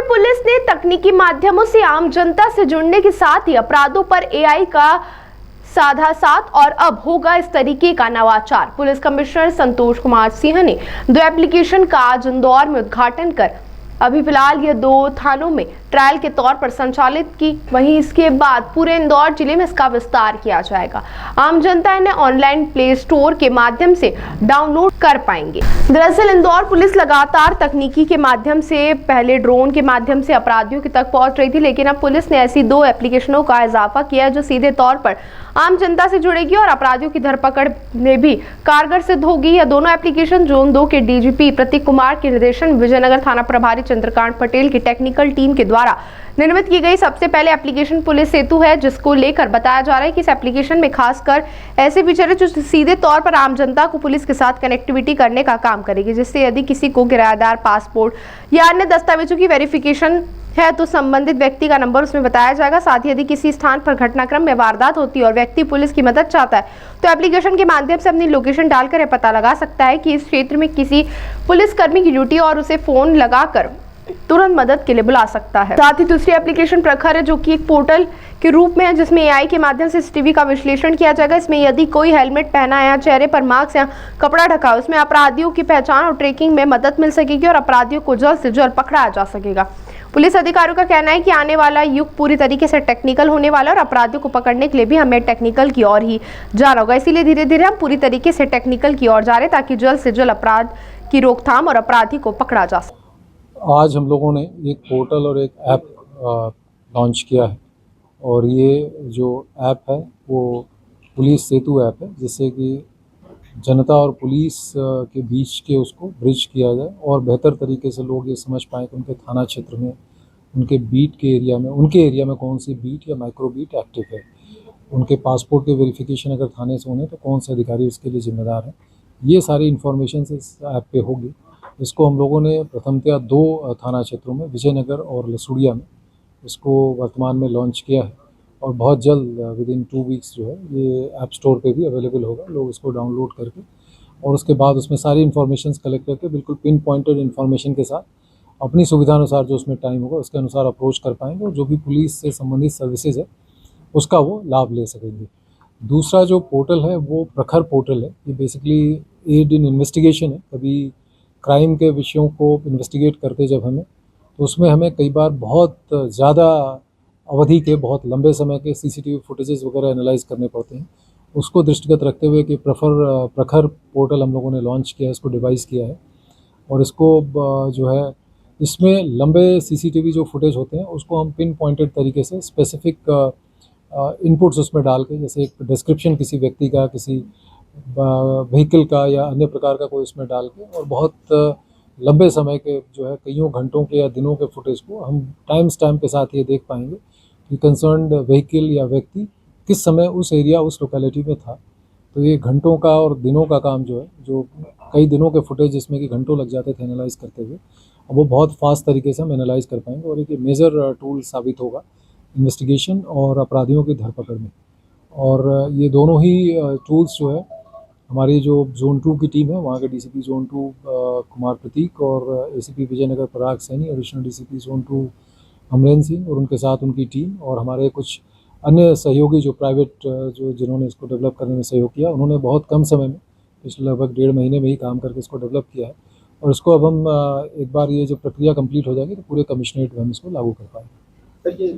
Police ने तकनीकी माध्यमों से आम जनता से जुड़ने के साथ ही अपराधों पर एआई का साधा साथ और अब होगा इस तरीके का नवाचार। पुलिस कमिश्नर संतोष कुमार सिंह ने 2 एप्लीकेशन का आज इंदौर में उद्घाटन कर अभी फिलहाल ये 2 थानों में ट्रायल के तौर पर संचालित की, वहीं इसके बाद पूरे इंदौर जिले में इसका विस्तार किया जाएगा। आम जनता इन्हें ऑनलाइन प्ले स्टोर के माध्यम से डाउनलोड कर पाएंगे। दरअसल इंदौर पुलिस लगातार तकनीकी के माध्यम से पहले ड्रोन के माध्यम से अपराधियों की तक पहुंच रही थी, लेकिन अब पुलिस ने ऐसी 2 एप्लीकेशनों का इजाफा किया जो सीधे तौर पर आम जनता से जुड़ेगी और अपराधियों की धरपकड़ में भी कारगर सिद्ध होगी। यह दोनों एप्लीकेशन जोन 2 के डीजीपी प्रतीक कुमार के निर्देशन विजयनगर थाना प्रभारी चंद्रकांत पटेल की टेक्निकल टीम के द्वारा निर्मित की गई सबसे पहले एप्लीकेशन पुलिस सेतु है, जिसको लेकर बताया जा रहा है कि इस एप्लीकेशन में खासकर ऐसे फीचर है जो सीधे तौर पर आम जनता को पुलिस के साथ कनेक्टिविटी करने का काम करेगी, जिससे यदि किसी को किराएदार, पासपोर्ट या अन्य दस्तावेजों की वेरिफिकेशन है तो संबंधित व्यक्ति का नंबर उसमें बताया जाएगा। साथ ही यदि किसी स्थान पर घटनाक्रम में वारदात होती है और व्यक्ति पुलिस की मदद चाहता है तो एप्लीकेशन के माध्यम से अपनी लोकेशन डालकर यह पता लगा सकता है कि इस क्षेत्र में किसी पुलिसकर्मी की ड्यूटी और उसे फोन लगाकर तुरंत मदद के लिए बुला सकता है। साथ ही दूसरी एप्लीकेशन प्रखर है, जो कि एक पोर्टल के रूप में है, जिसमें एआई के माध्यम से सीसीटीवी का विश्लेषण किया जाएगा। इसमें यदि कोई हेलमेट पहना है या चेहरे पर मास्क या कपड़ा ढका है, उसमें अपराधियों की पहचान और ट्रैकिंग में मदद मिल सकेगी और अपराधियों को जल्द से जल्द पकड़ा जा सकेगा। पुलिस अधिकारियों का कहना है कि आने वाला युग पूरी तरीके से टेक्निकल होने वाला है और अपराधियों को पकड़ने के लिए भी हमें टेक्निकल की ओर ही जाना होगा। इसीलिए धीरे धीरे हम पूरी तरीके से टेक्निकल की ओर जा रहे हैं ताकि जल्द से जल्द अपराध की रोकथाम और अपराधी को पकड़ा जा सके। आज हम लोगों ने एक पोर्टल और एक ऐप लॉन्च किया है और ये जो ऐप है वो पुलिस सेतु ऐप है, जिससे कि जनता और पुलिस के बीच के उसको ब्रिज किया जाए और बेहतर तरीके से लोग ये समझ पाएँ कि उनके थाना क्षेत्र में, उनके बीट के एरिया में, उनके एरिया में कौन सी बीट या माइक्रो बीट एक्टिव है, उनके पासपोर्ट के वेरिफिकेशन अगर थाने से होने तो कौन से अधिकारी उसके लिए जिम्मेदार हैं। ये सारी इन्फॉर्मेशन इस ऐप पे होगी। इसको हम लोगों ने प्रथमतया 2 थाना क्षेत्रों में, विजयनगर और लसूड़िया में, इसको वर्तमान में लॉन्च किया है और बहुत जल्द विदिन 2 वीक्स जो है ये ऐप स्टोर पे भी अवेलेबल होगा। लोग इसको डाउनलोड करके और उसके बाद उसमें सारी इन्फॉर्मेशंस कलेक्ट करके बिल्कुल पिन पॉइंटेड इन्फॉर्मेशन के साथ अपनी सुविधा अनुसार जो उसमें टाइम होगा उसके अनुसार अप्रोच कर पाएंगे और जो भी पुलिस से संबंधित सर्विसेज है उसका वो लाभ ले सकेंगे। दूसरा जो पोर्टल है वो प्रखर पोर्टल है। ये बेसिकली एड इन इन्वेस्टिगेशन है। कभी क्राइम के विषयों को इन्वेस्टिगेट करते जब हमें, तो उसमें हमें कई बार बहुत ज़्यादा अवधि के, बहुत लंबे समय के सीसीटीवी फुटेजेस वगैरह एनालाइज करने पड़ते हैं। उसको दृष्टिगत रखते हुए कि प्रखर पोर्टल हम लोगों ने लॉन्च किया है, इसको डिवाइस किया है और इसको जो है इसमें लंबे सीसीटीवी जो फुटेज होते हैं उसको हम पिन पॉइंटेड तरीके से स्पेसिफिक इनपुट्स उसमें डाल के, जैसे एक डिस्क्रिप्शन किसी व्यक्ति का, किसी व्हीकल का या अन्य प्रकार का कोई उसमें डाल के और बहुत लंबे समय के जो है कईयों घंटों के या दिनों के फुटेज को हम टाइम स्टैम्प के साथ ये देख पाएंगे कि कंसर्न्ड व्हीकल या व्यक्ति किस समय उस एरिया, उस लोकेलिटी में था। तो ये घंटों का और दिनों का काम जो है, जो कई दिनों के फुटेज जिसमें कि घंटों लग जाते थे एनालाइज करते हुए, अब वो बहुत फास्ट तरीके से हम एनालाइज कर पाएंगे और एक मेजर टूल साबित होगा इन्वेस्टिगेशन और अपराधियों की धरपकड़ में। और ये दोनों ही टूल्स जो है हमारी जो जोन 2 की टीम है, वहाँ के डीसीपी जोन 2 कुमार प्रतीक और ACP Vijaynagar Parag Saini, additional DCP zone 2 Amrendra Singh और उनके साथ उनकी टीम और हमारे कुछ अन्य सहयोगी जो प्राइवेट जो जिन्होंने इसको डेवलप करने में सहयोग किया, उन्होंने बहुत कम समय में, पिछले लगभग 1.5 महीने में ही काम करके इसको डेवलप किया है और इसको अब हम एक बार ये जो प्रक्रिया कंप्लीट हो जाएगी तो पूरे कमिश्नरेट में हम इसको लागू कर पाएंगे।